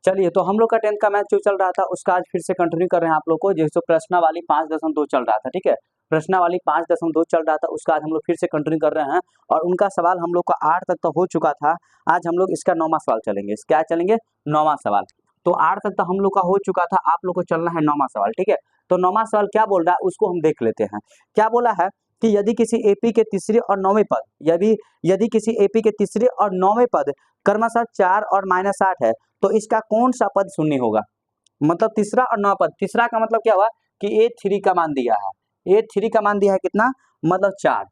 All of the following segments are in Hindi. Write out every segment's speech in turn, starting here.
चलिए, तो हम लोग का 10th का मैथ जो चल रहा था उसका आज फिर से कंटिन्यू कर रहे हैं आप लोग को। जैसे प्रश्नावली 5.2 चल रहा था, ठीक है। प्रश्नावली 5.2 चल रहा था, उसका आज हम लोग फिर से कंटिन्यू कर रहे हैं और उनका सवाल हम लोग का 8 तक तो हो चुका था। आज हम लोग इसका 9वां सवाल चलेंगे। क्या चलेंगे? 9वां सवाल। तो 8 तक तो हम लोग का हो चुका था, आप लोग को चलना है 9वां सवाल, ठीक है। तो 9वां सवाल क्या बोल रहा है उसको हम देख लेते हैं। क्या बोला है कि यदि किसी एपी के तीसरे और 9वें पद, यदि किसी एपी के तीसरे और 9वें पद क्रमशः 4 और -8 है, तो इसका कौन सा पद शून्य होगा? मतलब तीसरा और 9वां पद। तीसरा का मतलब क्या हुआ कि A3 का मान दिया है, A3 का मान दिया है कितना, मतलब 4,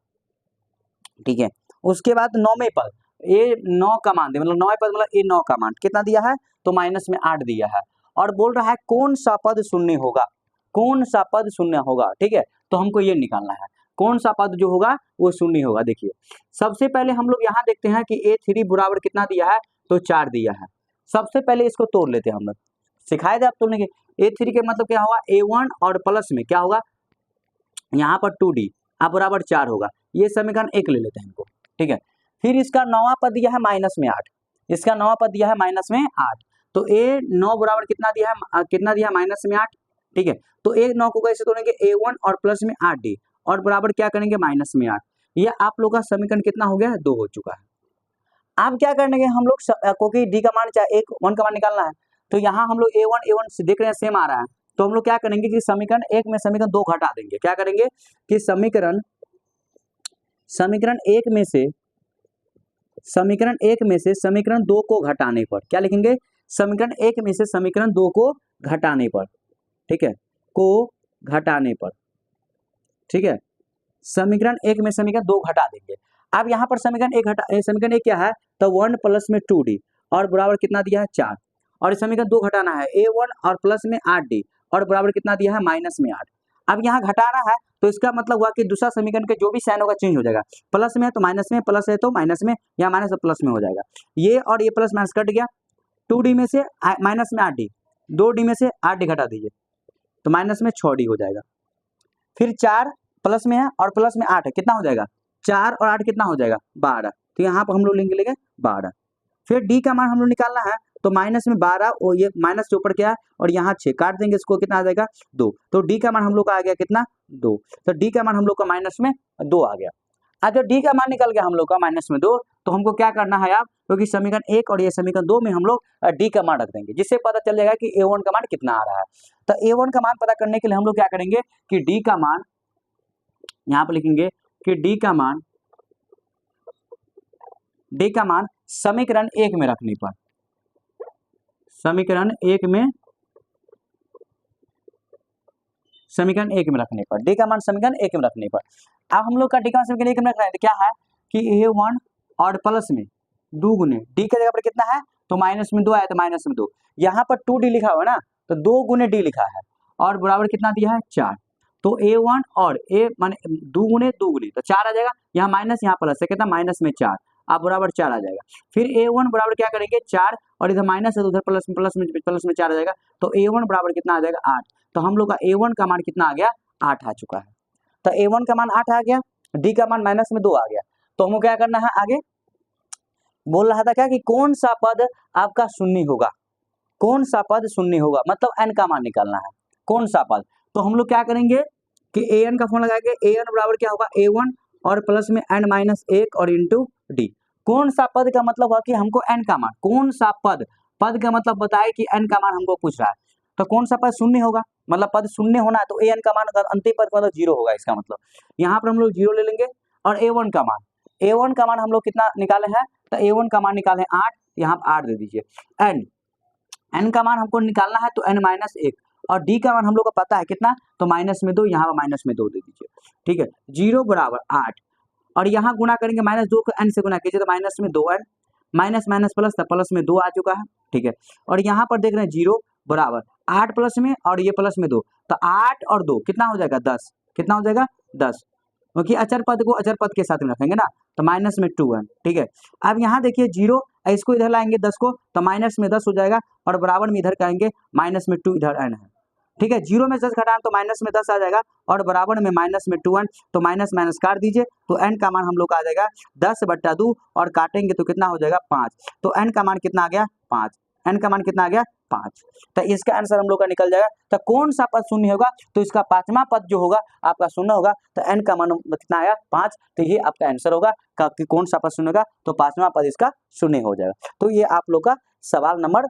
ठीक है। उसके बाद 9वें पद, A9 का मान दिया, मतलब 9वें पद मतलब A9 का मान कितना दिया है, तो -8 दिया है। और बोल रहा है कौन सा पद शून्य होगा, कौन सा पद शून्य होगा, ठीक है। तो हमको ये निकालना है कौन सा पद जो होगा वो शून्य होगा। देखिए, सबसे पहले हम लोग यहाँ देखते हैं कि A3 बराबर कितना दिया है, तो 4 दिया है। सबसे पहले इसको तोड़ लेते हैं हम लोग, सिखाए थे आप तोड़ने के। A3 के मतलब क्या होगा, A1 और प्लस में क्या होगा, यहाँ पर 2D अब बराबर 4 होगा। ये समीकरण 1 ले लेते हैं इनको, ठीक है। फिर इसका 9वां पद दिया है -8, इसका 9वां पद दिया है -8, तो A9 बराबर कितना दिया है, कितना दिया है, -8, ठीक है। तो A9 को कैसे तोड़ेंगे, A1 और प्लस में 8D और बराबर क्या करेंगे, -8। ये आप लोग का समीकरण कितना हो गया, 2 हो चुका है। अब क्या करने के हम लोग क्योंकि डी का मान चाहे 1 का मान निकालना है, तो यहाँ हम लोग A1 से देख रहे हैं सेम आ रहा है, तो हम लोग क्या करेंगे कि समीकरण 1 में समीकरण 2 घटा देंगे। क्या करेंगे कि समीकरण 1 में से समीकरण 2 को घटाने पर क्या लिखेंगे, समीकरण 1 में से समीकरण 2 को घटाने पर, ठीक है, को घटाने पर, ठीक है। समीकरण 1 में समीकरण 2 घटा देंगे। अब यहाँ पर समीकरण 1 क्या है, तो 1 प्लस में 2D और बराबर कितना दिया है, 4, और समीकरण 2 घटाना है A1 और प्लस में 8D और बराबर कितना दिया है, -8। अब यहाँ घटाना है तो इसका मतलब हुआ कि दूसरा समीकरण के जो भी साइन होगा चेंज हो जाएगा, प्लस में है तो माइनस में, प्लस है तो माइनस में, या माइनस है प्लस में हो जाएगा। ये और ये प्लस माइनस कट गया, 2D में से माइनस में 8D, 2D में से 8D घटा दीजिए तो माइनस में 6D हो जाएगा। फिर 4 प्लस में है और प्लस में 8 है, कितना हो जाएगा, 4 और 8 कितना हो जाएगा, 12। तो यहाँ पर हम लोग लेंगे 12। फिर डी का मान हम लोग निकालना है, तो माइनस में 12 और ये माइनस के ऊपर क्या है और यहाँ 6 काट देंगे, इसको कितना आ जाएगा, 2। तो डी का मान हम लोग का आ गया कितना, 2। तो डी का मान हम लोग का माइनस में 2 आ गया। अब जब डी का मान निकल गया हम लोग का -2, तो हमको क्या करना है आप, क्योंकि समीकरण 1 और ये समीकरण 2 में हम लोग डी का मान रख देंगे, जिससे पता चल जाएगा कि A1 का मान कितना आ रहा है। तो A1 का मान पता करने के लिए हम लोग क्या करेंगे कि डी का मान यहाँ पर लिखेंगे कि डी का मान समीकरण 1 में रखने पर, समीकरण 1 में रखने पर, डी का मान समीकरण 1 में रखने पर। अब हम लोग का डी का मान समीकरण 1 में रखना है, तो क्या है कि A1 और प्लस में 2 गुने डी के जगह पर कितना है, तो -2 आया तो -2, यहाँ पर 2D लिखा हुआ है ना, तो 2 गुने डी लिखा है और बराबर कितना दिया है, 4। तो A1 और A मान 2 गुने तो 4 आ जाएगा, यहाँ माइनस यहाँ प्लस है, कितना -4, अब बराबर 4 आ जाएगा। फिर A1 बराबर क्या करेंगे, 4 और इधर माइनस है तो उधर प्लस में 4 आ जाएगा, तो A1 बराबर कितना आ जाएगा, 8। तो हम लोग का A1 का मान कितना आ गया, 8 आ चुका है। तो A1 का मान 8 आ गया, डी का मान -2 आ गया। तो हमको क्या करना है, आगे बोल रहा था क्या कि कौन सा पद आपका शून्य होगा, कौन सा पद शून्य होगा, मतलब n का मान निकालना है, कौन सा पद। तो हम लोग क्या करेंगे कि an का फॉर्मूला लगाएंगे, an बराबर क्या होगा, A1 और प्लस में n-1 और इंटू डी। कौन सा पद का मतलब हुआ कि हमको n का मान, कौन सा पद का मतलब बताए कि n का मान हमको पूछ रहा है, तो कौन सा पद शून्य होगा, मतलब पद शून्य होना है तो an का मान अगर अंतिम पद का मतलब 0 होगा, इसका मतलब यहाँ पर हम लोग 0 ले लेंगे। और A1 का मान हम लोग कितना निकाले हैं, तो A1 का मान निकाले 8, यहाँ 8 दे दीजिए। n का मान हमको निकालना है तो n-1, और डी का मान हम लोग को पता है कितना, तो -2, यहाँ पर -2 दे दीजिए, ठीक है। 0 बराबर 8 और यहाँ गुणा करेंगे, -2 को n से गुणा कीजिए तो -2n, माइनस माइनस प्लस था, प्लस में 2 आ चुका है, ठीक है। और यहाँ पर देख रहे हैं 0 बराबर 8 प्लस में और ये प्लस में 2, तो 8 और 2 कितना हो जाएगा, 10, कितना हो जाएगा, 10, क्योंकि अचर पद को अचर पद के साथ में रखेंगे ना, तो -2n, ठीक है। अब यहाँ देखिए 0, इसको इधर लाएंगे 10 को, तो -10 हो जाएगा और बराबर में इधर करेंगे -2 इधर n है, ठीक है। 0 में 10 घटाएं तो -10 आ जाएगा और बराबर में -2n, तो माइनस माइनस काट दीजिए, तो n का मान हम लोग का आ जाएगा 10/2 और काटेंगे तो कितना हो जाएगा, 5। तो n का मान कितना आ गया, 5। n का मान कितना आ गया 5। तो इसका आंसर हम लोग का निकल जाएगा। तो कौन सा पद शून्य होगा, तो इसका पांचवा पद जो होगा आपका शून्य होगा। तो n का मान कितना आया 5। तो ये आपका आंसर होगा कि कौन सा पद शून्य होगा, तो पांचवा पद इसका शून्य हो जाएगा। तो ये आप लोग का सवाल नंबर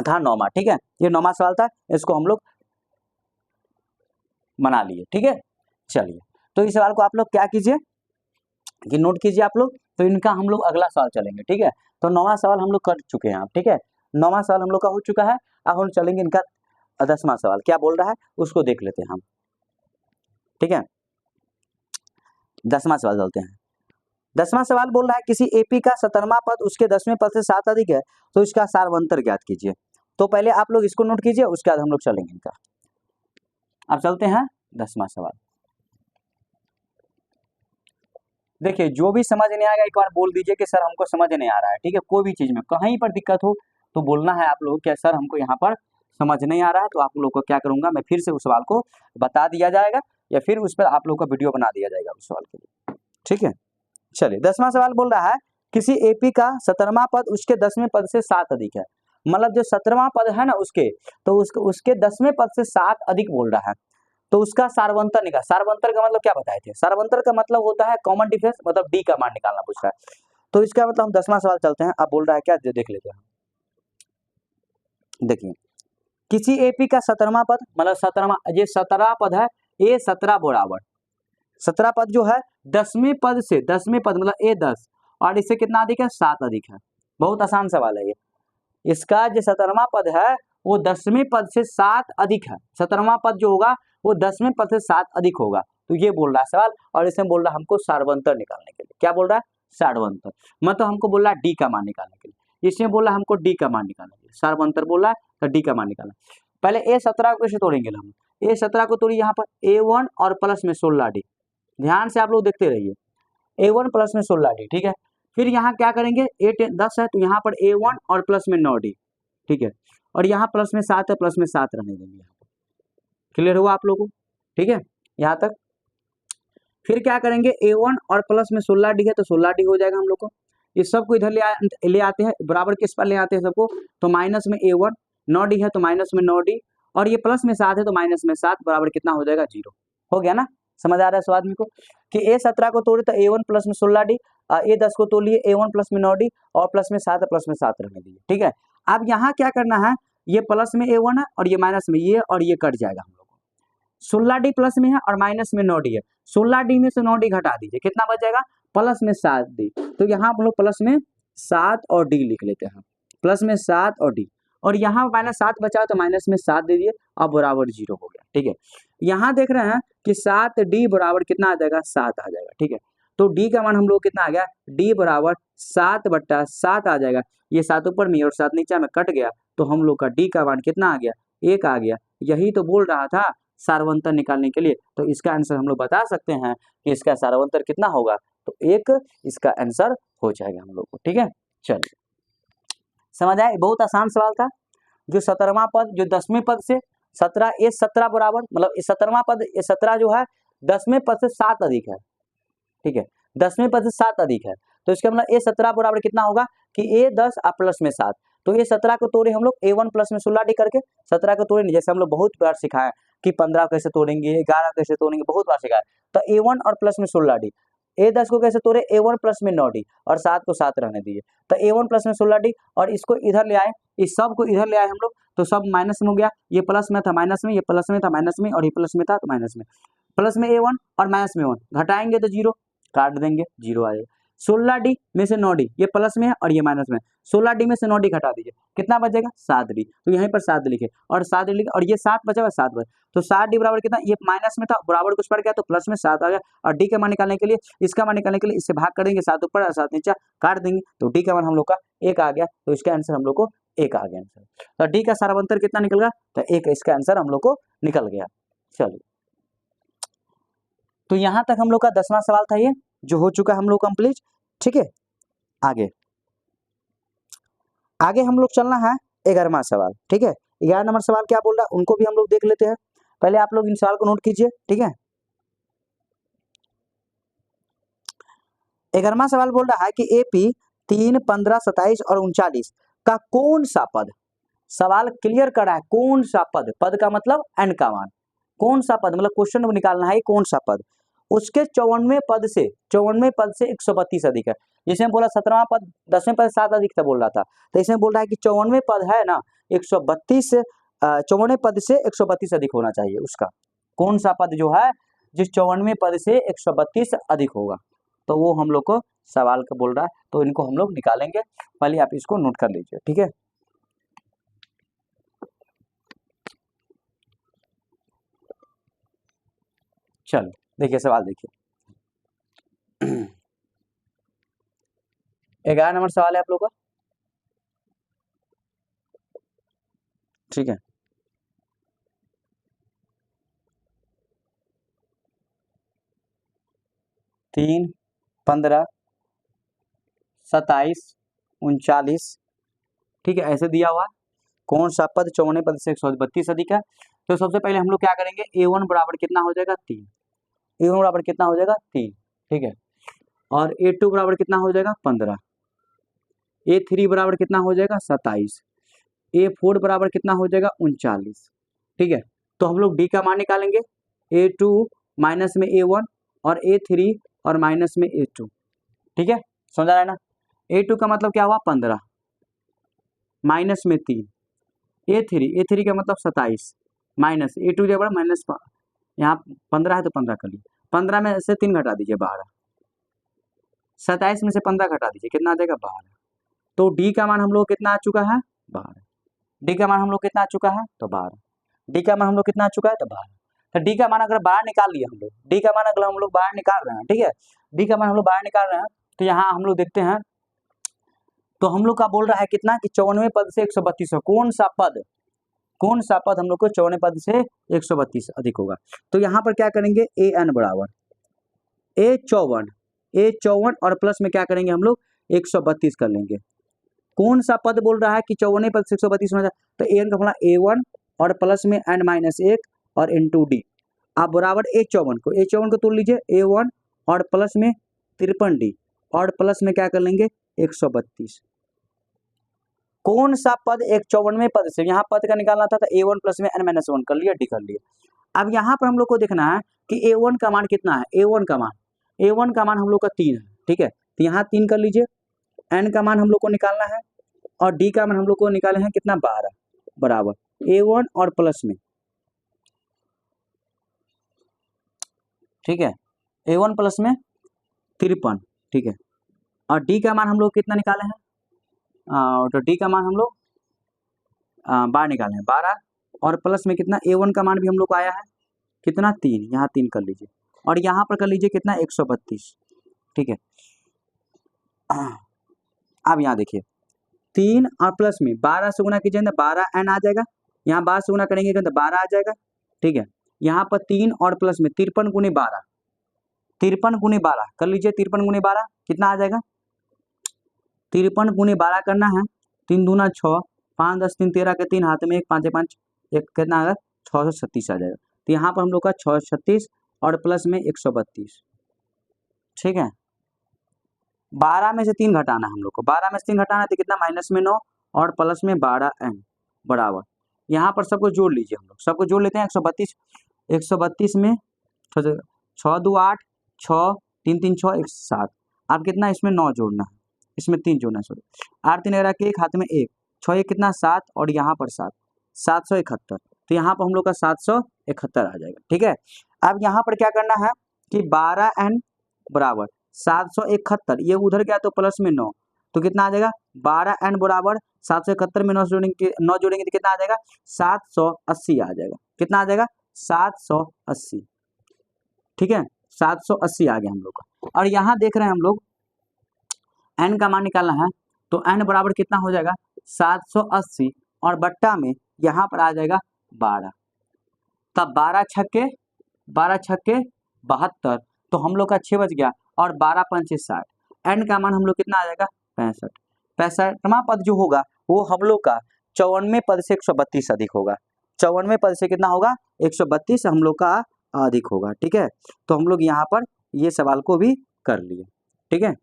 था 9वां। ठीक है, ये 9वां सवाल था, इसको हम लोग बना लिए। ठीक है, चलिए तो इस सवाल को आप लोग क्या कीजिए कि नोट कीजिए आप लोग। तो इनका हम लोग अगला सवाल चलेंगे। ठीक है, तो 9वां सवाल हम लोग कर चुके हैं आप। ठीक है, 9वां सवाल हम लोग का हो चुका है। अब हम चलेंगे इनका 10वां सवाल क्या बोल रहा है उसको देख लेते हैं हम। ठीक है, 10वां सवाल चलते हैं। 10वां सवाल बोल रहा है किसी एपी का 17वां पद उसके 10वें पद से 7 अधिक है, तो इसका सारवंतर ज्ञात कीजिए। तो पहले आप लोग इसको नोट कीजिए, उसके बाद हम लोग चलेंगे इनका। अब चलते हैं 10वां सवाल। देखिए जो भी समझ नहीं आएगा एक बार बोल दीजिए कि सर हमको समझ नहीं आ रहा है। ठीक है, कोई भी चीज में कहीं पर दिक्कत हो तो बोलना है आप लोगों को, क्या सर हमको यहाँ पर समझ नहीं आ रहा है। तो आप लोग को क्या करूंगा, मैं फिर से उस सवाल को बता दिया जाएगा या फिर उस पर आप लोग का वीडियो बना दिया जाएगा उस सवाल के लिए। ठीक है, चलिए 10वां सवाल बोल रहा है किसी एपी का 17वां पद उसके 10वें पद से 7 अधिक है। मतलब जो 17वां पद है ना उसके, तो उसके 10वें पद से 7 अधिक बोल रहा है, तो उसका सारवंतर निकाल। सारवंतर का मतलब क्या बताए थे, सारवंतर का मतलब होता है कॉमन डिफरेंस, मतलब डी का मान निकालना पूछ रहा है। तो इसका मतलब हम 10वां सवाल चलते हैं। अब बोल रहा है क्या, देख लेते हैं। देखिए किसी एपी का 17वां पद, मतलब 17वां, ये 17 पद है, ए 17 बराबर 17 पद जो है 10वें पद से, 10वें पद मतलब ए 10 और इससे कितना अधिक है 7 अधिक है। बहुत आसान सवाल है ये। इसका जो 17वां पद है वो 10वें पद से 7 अधिक है। 17वां पद जो होगा वो 10वें पद से 7 अधिक होगा। तो ये बोल रहा है सवाल, और इसमें बोल रहा है हमको सारवंतर निकालने के लिए। क्या बोल रहा है, सारवंतर, मतलब हमको बोल रहा है डी का मान निकालने के लिए। इसमें बोल रहा है हमको डी का मान निकालने के लिए, सारवंतर बोल रहा है तो डी का मान निकालना। पहले ए 17 को कैसे तोड़ेंगे हम, ए 17 को तोड़िए यहाँ पर A1 और प्लस में 16 डी। ध्यान से आप लोग देखते रहिए, A1 प्लस में 16 डी। ठीक है, फिर यहाँ क्या करेंगे, ए 10 है तो यहाँ पर A1 और प्लस में 9 डी। ठीक है, और यहाँ प्लस में 7 है, प्लस में 7 रहने देंगे यहाँ पर। क्लियर हुआ आप लोगों को, ठीक है यहाँ तक। फिर क्या करेंगे, A1 और प्लस में 16 डी है तो 16 डी हो जाएगा हम लोग को। इस सबको इधर ले आते हैं, बराबर किस पर ले आते हैं सबको, तो माइनस में A1, 9 डी है तो माइनस में 9 डी, और ये प्लस में 7 है तो माइनस में 7, बराबर कितना हो जाएगा 0। हो गया ना, समझ आ रहा है सब आदमी को कि ए 17 को तोड़े तो A1 प्लस में 16 डी, ए 10 को तोड़ लिए A1 प्लस में 9 डी और प्लस में 7 है, प्लस में 7 रहने दीजिए। ठीक है, अब यहाँ क्या करना है, ये प्लस में A1 है और ये माइनस में, ये और ये कट जाएगा हम लोग को। 16 डी प्लस में है और माइनस में 9 डी है, 16 डी में से 9 डी घटा दीजिए, कितना बच जाएगा, प्लस में 7 डी। तो यहाँ हम लोग प्लस में 7 और डी लिख लेते हैं, प्लस में 7 और डी, और यहाँ माइनस 7 बचा तो माइनस में 7 दे दिए, अब बराबर 0 हो गया। ठीक है, यहाँ देख रहे हैं कि 7 डी बराबर कितना आ जाएगा, 7 आ जाएगा। ठीक है, तो डी का मान हम लोग कितना आ गया, डी बराबर 7/7 आ जाएगा। ये 7 ऊपर में और 7 नीचे में कट गया, तो हम लोग का डी का मान कितना आ गया, 1 आ गया। यही तो बोल रहा था सारवंतर निकालने के लिए। तो इसका आंसर हम लोग बता सकते हैं कि इसका सारवंतर कितना होगा, तो 1 इसका आंसर हो जाएगा हम लोग को। ठीक है, चलिए समझ आए, बहुत आसान सवाल था। जो 17वां पद जो 10वें पद से 17, ए 17 बराबर, मतलब 17वां पद ए 17 जो है 10वें पद से 7 अधिक है। ठीक है, 10वें पद से 7 अधिक है, तो इसका मतलब ए 17 बराबर कितना होगा कि ए 10 और प्लस में 7। तो ये 17 को तोड़े हम लोग A1 प्लस में 16 डी करके, 17 को तोड़े, जैसे हम लोग बहुत बार सिखाए कि 15 कैसे तोड़ेंगे, 11 कैसे तोड़ेंगे, बहुत बार सिखाए। तो A1 और प्लस में 16 डी, ए 10 को कैसे तोड़े, A1 प्लस में 9 डी और 7 को 7 रहने दीजिए। तो A1 प्लस में 16 डी और इसको इधर ले आए, इस सब को इधर ले आए हम लोग, तो सब माइनस में हो गया। ये प्लस में था माइनस में, ये प्लस में था माइनस में, और ये प्लस में था तो माइनस में। प्लस में A1 और माइनस में 1 घटाएंगे तो 0, काट देंगे 0 आएगा। 16 डी में से 9 डी, ये प्लस में है और ये माइनस में, 16 डी में से 9 डी घटा दीजिए, कितना बचेगा 7 डी। तो यहीं पर 7 लिखे और 7 लिखे, और ये 7 बचा हुआ 7 बचा, तो 7 डी बराबर कितना, ये माइनस में था बराबर कुछ पड़ गया तो प्लस में 7 आ गया। और डी का मान निकालने के लिए, इसका मान निकालने के लिए इससे भाग कर देंगे, 7 ऊपर और 7 नीचे काट देंगे, तो डी का मान हम लोग का 1 आ गया। तो इसका आंसर हम लोग को 1 आ गया आंसर। तो डी का सारांतर कितना निकल गया, तो 1 इसका आंसर हम लोग को निकल गया। चलिए, तो यहाँ तक हम लोग का 10वां सवाल था, ये जो हो चुका हम लोग कंप्लीट। ठीक है, आगे आगे हम लोग चलना है 11वां सवाल। ठीक है, 11 नंबर सवाल क्या बोल रहा है उनको भी हम लोग देख लेते हैं। पहले आप लोग इन सवाल को नोट कीजिए। ठीक है, 11वां सवाल बोल रहा है कि एपी 3, 15, 27 और 39 का कौन सा पद, सवाल क्लियर कर रहा है, कौन सा पद, पद का मतलब n का मान, कौन सा पद मतलब क्वेश्चन को निकालना है कौन सा पद, उसके 54वें पद से 132 अधिक है। जिसमें बोला 17वां पद 10वें पद 7 अधिक था बोल रहा था, तो इसमें बोल रहा है कि 54वें पद है ना 132, 54वें पद से 132 अधिक होना चाहिए उसका, कौन सा पद जो है जिस 54वें पद से 132 अधिक होगा, तो वो हम लोग को सवाल का बोल रहा है, तो इनको हम लोग निकालेंगे, पहले आप इसको नोट कर लीजिए, ठीक है। चल देखिए सवाल देखिए 11 नंबर सवाल है आप लोग का, ठीक है। तीन 15 27 39, ठीक है, ऐसे दिया हुआ है, कौन सा पद 54वें पद से 132 अधिक है। तो सबसे पहले हम लोग क्या करेंगे, a1 बराबर कितना हो जाएगा 3, a1 बराबर कितना हो जाएगा 3, ठीक है, और a2 बराबर कितना हो जाएगा 15, a3 बराबर कितना हो जाएगा 27, a4 बराबर कितना हो जाएगा 39, ठीक है। तो हम लोग d का मान निकालेंगे, a2 माइनस में a1 और a3 और माइनस में a2, ठीक है, समझ रहा है ना। a2 का मतलब क्या हुआ 15 माइनस में 3, a3 का मतलब 27 माइनस a2 के बड़ा माइनस, यहाँ 15 है तो 15 कर लीजिए, 15 में से 3 घटा दीजिए 12, 27 में से 15 घटा दीजिए कितना आ जाएगा 12, तो d का मान हम लोग कितना आ चुका है 12, d का मान हम लोग कितना आ चुका है तो 12, d का मान हम लोग कितना आ चुका है तो 12, तो d का मान अगर बाहर निकाल लिया हम लोग, d का मान अगर हम लोग बाहर निकाल रहे हैं, ठीक है, d का मान हम लोग बाहर निकाल रहे हैं, तो यहाँ हम लोग देखते हैं, तो हम लोग का बोल रहा है कितना कि 54वें पद से 132, कौन सा पद, कौन सा पद हम लोग को 54वें पद से 132 अधिक होगा। तो यहाँ पर क्या करेंगे an बराबर a54 और प्लस में क्या करेंगे हम लोग 132 कर लेंगे, कौन सा पद बोल रहा है कि 54वें पद से 132 होना, तो an का फॉर्मूला a1 और प्लस में n-1 और इंटू डी, आप बराबर a54 को तोड़ लीजिए, a1 और प्लस में 53d और प्लस में क्या कर लेंगे 132, कौन सा पद 54वें पद से, यहाँ पद का निकालना था, तो a1 प्लस में n-1 कर लिया, डी कर लिया। अब यहाँ पर हम लोग को देखना है कि a1 का मान कितना है, a1 का मान हम लोग का 3 है, ठीक है, तो यहाँ 3 कर लीजिए, n का मान हम लोग को निकालना है और d का मान हम लोग को निकाले हैं कितना 12 बराबर a1 और प्लस में, ठीक है, a1 प्लस में 53, ठीक है, और d का मान हम लोग कितना निकाले हैं, तो d का मान हम लोग 12 निकाले हैं, 12 और प्लस में कितना a1 का मान भी हम लोग को आया है कितना 3, यहाँ 3 कर लीजिए और यहाँ पर कर लीजिए कितना 132, ठीक है। अब यहाँ देखिए 3 और प्लस में 12 से गुना कीजिए तो 12n आ जाएगा, यहाँ 12 से गुना करेंगे तो 12 आ जाएगा, ठीक है, यहाँ पर 3 और प्लस में 53 गुनी 12, 53 गुनी 12 कर लीजिए, 53 गुनी 12 कितना आ जाएगा, 53 गुनी 12 करना है, 3 दूना 6, 5 10 3 13 के 3 हाथ में 1 5 5 1 कितना आएगा 636 आ जाएगा, तो यहाँ पर हम लोग का 636 और प्लस में 132, ठीक है। 12 में से 3 घटाना है हम लोग को, 12 में से 3 घटाना है तो कितना माइनस में 9 और प्लस में 12n बराबर, यहाँ पर सबको जोड़ लीजिए, हम लोग सबको जोड़ लेते हैं 132 में 6 2 8 6 3 3 6 1 7, आप कितना इसमें 9 जोड़ना है, इसमें 3 जोड़ना है, सॉरी 8 3 11 के 1 हाथ में 1 6 1 कितना 7 और यहाँ पर 7 771, तो यहाँ पर हम लोग का 771 आ जाएगा, ठीक है। अब यहाँ पर क्या करना है कि 12n बराबर 771, ये उधर गया तो प्लस में 9, तो कितना आ जाएगा 12n बराबर 771 में 9 जोड़ेंगे तो कितना आ जाएगा 780 आ जाएगा, कितना आ जाएगा 780, ठीक है, 780 आ गया हम लोग का। और यहाँ देख रहे हैं हम लोग n का मान निकालना है, तो n बराबर कितना हो जाएगा 780 और बट्टा में यहाँ पर आ जाएगा 12, तब 12 छक्के 72, तो हम लोग का 6 बच गया और 12 पंचे 60, n का मान हम लोग कितना आ जाएगा 65, 65वां पद जो होगा वो हम लोग का 54वें पद से 132 अधिक होगा, 54वें पद से कितना होगा 132 हम लोग का अधिक होगा, ठीक है। तो हम लोग यहाँ पर ये सवाल को भी कर लिए, ठीक है,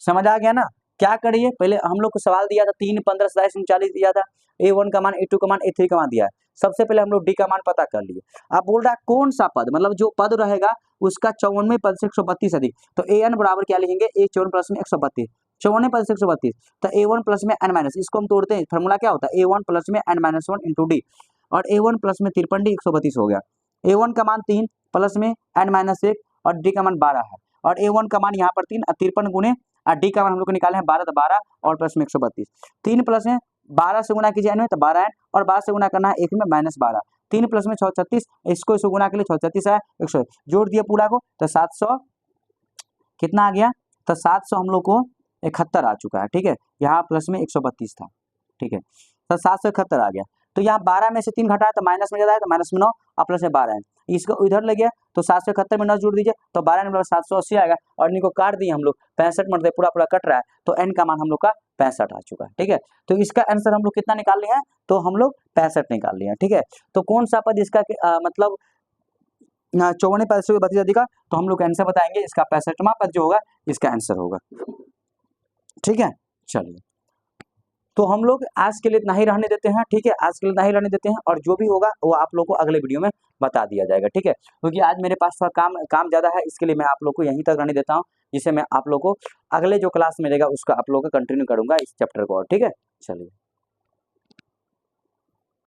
समझ आ गया ना क्या करिए, पहले हम लोग को सवाल दिया था 3, 15, 27, 39 दिया था, A1 का मान, A2 का मान, A3 का मान दिया है। सबसे पहले हम लोग D का मान पता कर लिए। अब बोल रहा है कौन सा पद, मतलब जो पद रहेगा उसका 54वें पद से 132 अधिक, तो an बराबर क्या लिखेंगे, a 54 प्लस में 132, 54वें पद से 132, तो a1 प्लस में n माइनस, इसको हम तोड़ते हैं, फॉर्मूला क्या होता है, a1 प्लस में n माइनस 1 इंटू डी, और a1 प्लस में 53d 132 हो गया। a1 का मान 3 प्लस में n माइनस 1 और d का मान 12 है, और a1 का मान यहाँ पर 3 और 53 गुने और डी का मान हम लोग को निकाले हैं 12, तो 12 और प्लस में 132, 3 प्लस में 12 से गुना कीजिए n में, तो 12 n, और 12 से गुना करना है 1 में माइनस 12, 3 प्लस में 636, इसको इसको गुना के लिए 636 है, 100 जोड़ दिया पूरा को, तो 700 कितना आ गया, तो 700 हम लोग को 71 आ चुका है। ठीक है, यहाँ प्लस में 132 था। ठीक है, तो 771 आ गया। तो यहाँ 12 में से 3 घटाया तो माइनस में ज़्यादा है, तो माइनस में 9 और प्लस में 12 है, इसको इधर ले गया तो 771 में 9 जोड़ दीजिए, तो 12 में 780 आएगा, और इनको काट दिए हम लोग, 65 मरते पूरा पूरा कट रहा है, तो n का मान हम लोग का 65 आ चुका है। ठीक है, तो इसका आंसर हम लोग कितना निकाल लिए हैं, तो हम लोग 65 निकाल लिए हैं। ठीक है, तो कौन सा पद इसका मतलब 54वें पद से 32 अधिक का, तो हम लोग आंसर बताएंगे, इसका 65वां पद जो होगा इसका आंसर होगा। ठीक है, चलिए, तो हम लोग आज के लिए इतना ही रहने देते हैं। ठीक है, आज के लिए इतना ही रहने देते हैं, और जो भी होगा वो आप लोग को अगले वीडियो में बता दिया जाएगा। ठीक है, क्योंकि आज मेरे पास थोड़ा काम ज़्यादा है, इसके लिए मैं आप लोग को यहीं तक रहने देता हूँ, जिसे मैं आप लोग को अगले जो क्लास मिलेगा उसका आप लोग को कंटिन्यू करूँगा इस चैप्टर को। और ठीक है, चलिए।